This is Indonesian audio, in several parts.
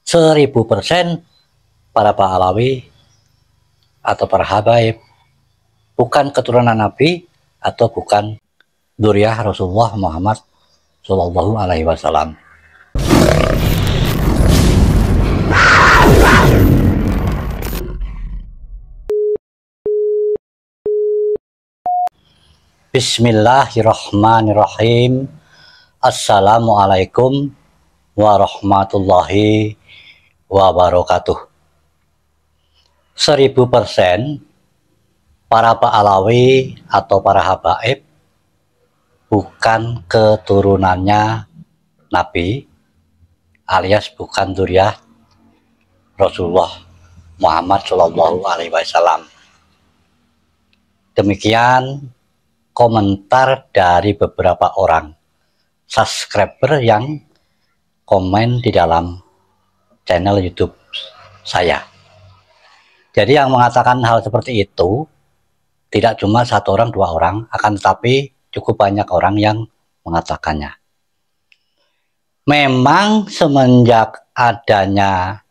1000% para Pahlawi atau para habaib bukan keturunan Nabi atau bukan dzurriyyah Rasulullah Muhammad Shallallahu Alaihi Wasallam. Bismillahirrahmanirrahim. Assalamualaikum warahmatullahi wabarakatuh. 1000% para Pahlawi atau para habaib bukan keturunannya Nabi alias bukan dzurriyyah Rasulullah Muhammad Shallallahu Alaihi Wasallam. Demikian komentar dari beberapa orang subscriber yang komen di dalam channel YouTube saya. Jadi yang mengatakan hal seperti itu tidak cuma satu orang, dua orang, akan tetapi cukup banyak orang yang mengatakannya. Memang semenjak adanya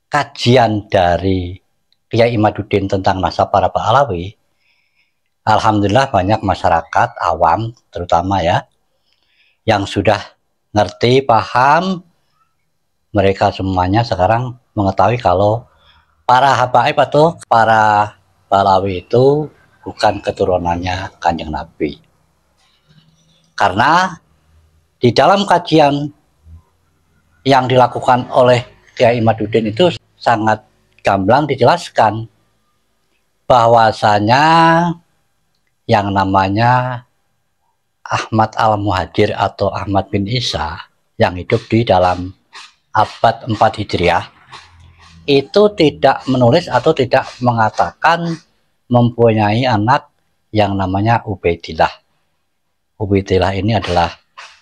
kajian dari Kiai Imaduddin tentang nasab para Pahlawi, alhamdulillah banyak masyarakat awam terutama ya yang sudah ngerti, paham. Mereka semuanya sekarang mengetahui kalau para habaib atau para Pahlawi itu bukan keturunannya Kanjeng Nabi. Karena di dalam kajian yang dilakukan oleh Kiai Imaduddin itu sangat gamblang dijelaskan bahwasanya yang namanya Ahmad Al-Muhajir atau Ahmad bin Isa yang hidup di dalam abad 4 Hijriah itu tidak menulis atau tidak mengatakan mempunyai anak yang namanya Ubaidillah. Ubaidillah ini adalah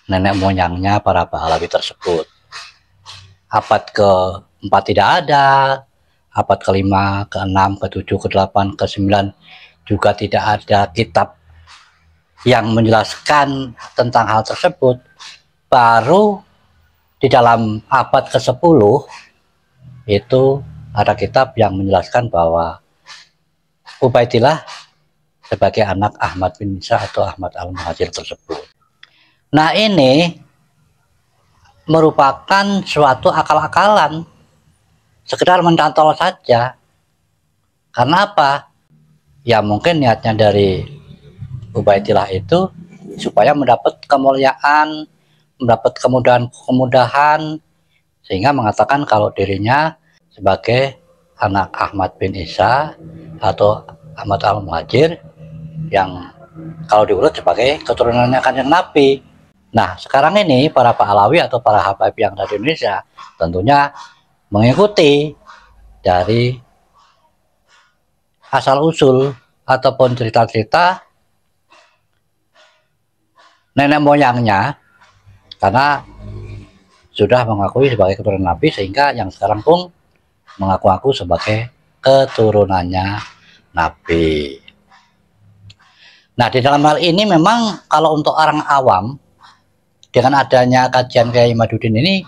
nenek moyangnya para Pahlawi tersebut. Abad ke-4 tidak ada, abad ke-5, ke-6, ke-7, ke-8, ke-9 juga tidak ada kitab yang menjelaskan tentang hal tersebut. Baru di dalam abad ke-10 itu ada kitab yang menjelaskan bahwa Ubaidillah sebagai anak Ahmad bin Isa atau Ahmad Al-Muhajir tersebut. Nah, ini merupakan suatu akal-akalan, sekedar mencantol saja. Karena apa? Ya mungkin niatnya dari Ubaidillah itu supaya mendapat kemuliaan, mendapat kemudahan, sehingga mengatakan kalau dirinya sebagai anak Ahmad bin Isa atau Ahmad Al-Muhajir yang kalau diurut sebagai keturunannya Kanjeng Nabi. Nah, sekarang ini para Pahlawi atau para habaib yang ada di Indonesia tentunya mengikuti dari asal-usul ataupun cerita-cerita nenek moyangnya, karena sudah mengakui sebagai keturunan Nabi, sehingga yang sekarang pun mengaku-ngaku sebagai keturunannya Nabi. Nah, di dalam hal ini memang kalau untuk orang awam, dengan adanya kajian Kiai Imaduddin ini,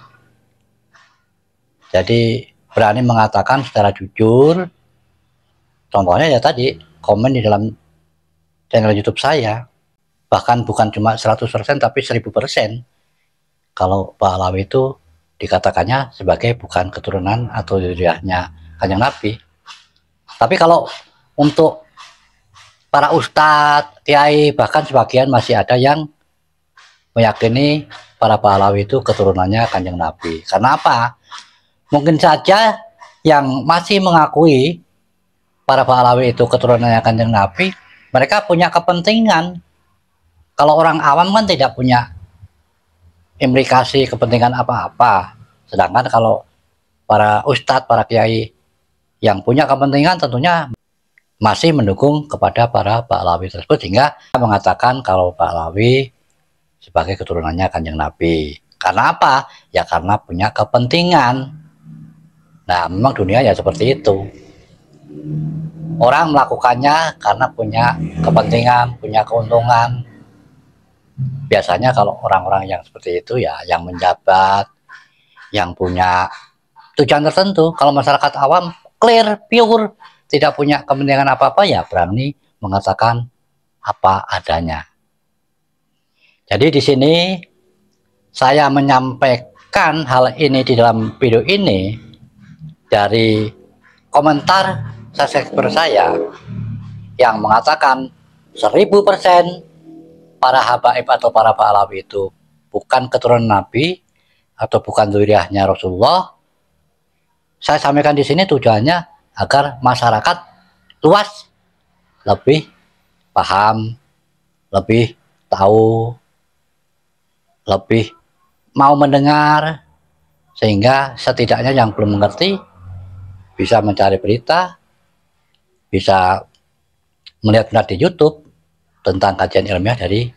jadi berani mengatakan secara jujur. Contohnya ya tadi, komen di dalam channel YouTube saya, bahkan bukan cuma 100% tapi 1000% kalau Pahlawi itu dikatakannya sebagai bukan keturunan atau dzurriyyahnya Kanjeng Nabi. Tapi kalau untuk para ustadz, kiai, bahkan sebagian masih ada yang meyakini para Pahlawi itu keturunannya Kanjeng Nabi. Karena apa? Mungkin saja yang masih mengakui para Pahlawi itu keturunannya Kanjeng Nabi, mereka punya kepentingan. Kalau orang awam kan tidak punya implikasi kepentingan apa-apa. Sedangkan kalau para ustadz, para kiai yang punya kepentingan tentunya masih mendukung kepada para Pahlawi tersebut, sehingga mengatakan kalau Pahlawi sebagai keturunannya Kanjeng Nabi. Karena apa? Ya karena punya kepentingan. Nah, memang dunia ya seperti itu. Orang melakukannya karena punya kepentingan, punya keuntungan. Biasanya kalau orang-orang yang seperti itu ya yang menjabat, yang punya tujuan tertentu. Kalau masyarakat awam clear, pure, tidak punya kepentingan apa-apa, ya berani mengatakan apa adanya. Jadi di sini saya menyampaikan hal ini di dalam video ini dari komentar subscriber saya yang mengatakan 1000% para habaib atau para Ba'alawi itu bukan keturunan Nabi atau bukan dzurriyyahnya Rasulullah. Saya sampaikan di sini tujuannya agar masyarakat luas lebih paham, lebih tahu, lebih mau mendengar, sehingga setidaknya yang belum mengerti bisa mencari berita, bisa melihat di YouTube tentang kajian ilmiah dari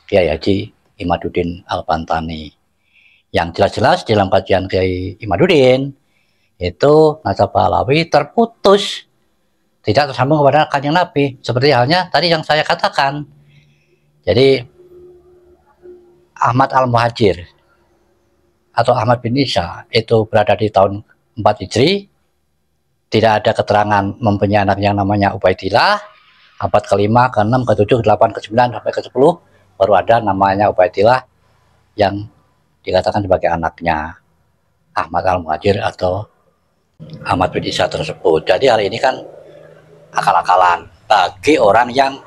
Kiai Haji Imaduddin Al-Bantani. Yang jelas-jelas dalam kajian Kiai Imaduddin itu nasab Ba'alawi terputus, tidak tersambung kepada kanjeng Nabi, seperti halnya tadi yang saya katakan. Jadi Ahmad Al-Muhajir atau Ahmad bin Isa itu berada di tahun 4 Hijri, tidak ada keterangan mempunyai anak yang namanya Ubaidillah. Abad ke-5, ke-6, ke-7, ke-8, ke-9 sampai ke-10 baru ada namanya Ubaidillah yang dikatakan sebagai anaknya Ahmad Al-Muhajir atau Ahmad bin Isa tersebut. Jadi hal ini kan akal-akalan bagi orang yang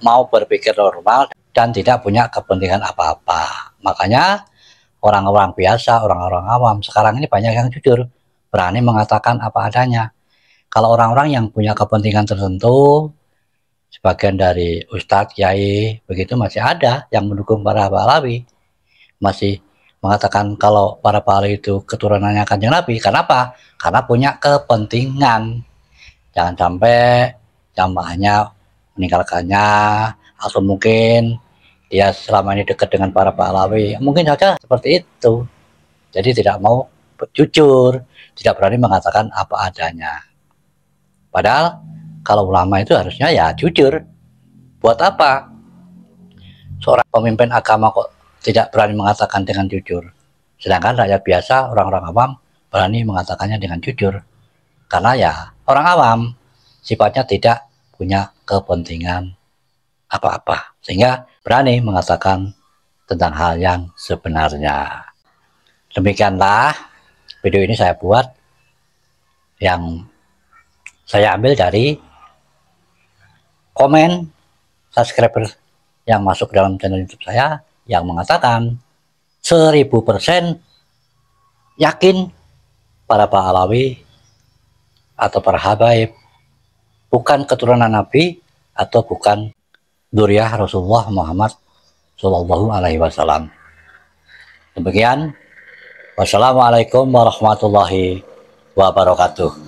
mau berpikir normal dan tidak punya kepentingan apa-apa. Makanya orang-orang biasa, orang-orang awam sekarang ini banyak yang jujur, berani mengatakan apa adanya. Kalau orang-orang yang punya kepentingan tertentu, sebagian dari ustadz, kiai, begitu masih ada yang mendukung para Ba'alawi, masih mengatakan kalau para Ba'alawi itu keturunannya kanjeng Nabi. Kenapa? Karena punya kepentingan. Jangan sampai jamaahnya meninggalkannya, atau mungkin dia selama ini dekat dengan para Ba'alawi, mungkin saja seperti itu. Jadi tidak mau jujur, tidak berani mengatakan apa adanya. Padahal kalau ulama itu harusnya ya jujur. Buat apa seorang pemimpin agama kok tidak berani mengatakan dengan jujur, sedangkan rakyat biasa, orang-orang awam berani mengatakannya dengan jujur? Karena ya orang awam sifatnya tidak punya kepentingan apa-apa, sehingga berani mengatakan tentang hal yang sebenarnya. Demikianlah video ini saya buat, yang saya ambil dari komen subscriber yang masuk dalam channel YouTube saya yang mengatakan 1000% yakin para Ba'alawi atau para habaib bukan keturunan Nabi atau bukan dzurriyyah Rasulullah Muhammad Shallallahu Alaihi Wasallam. Demikian, wassalamualaikum warahmatullahi wabarakatuh.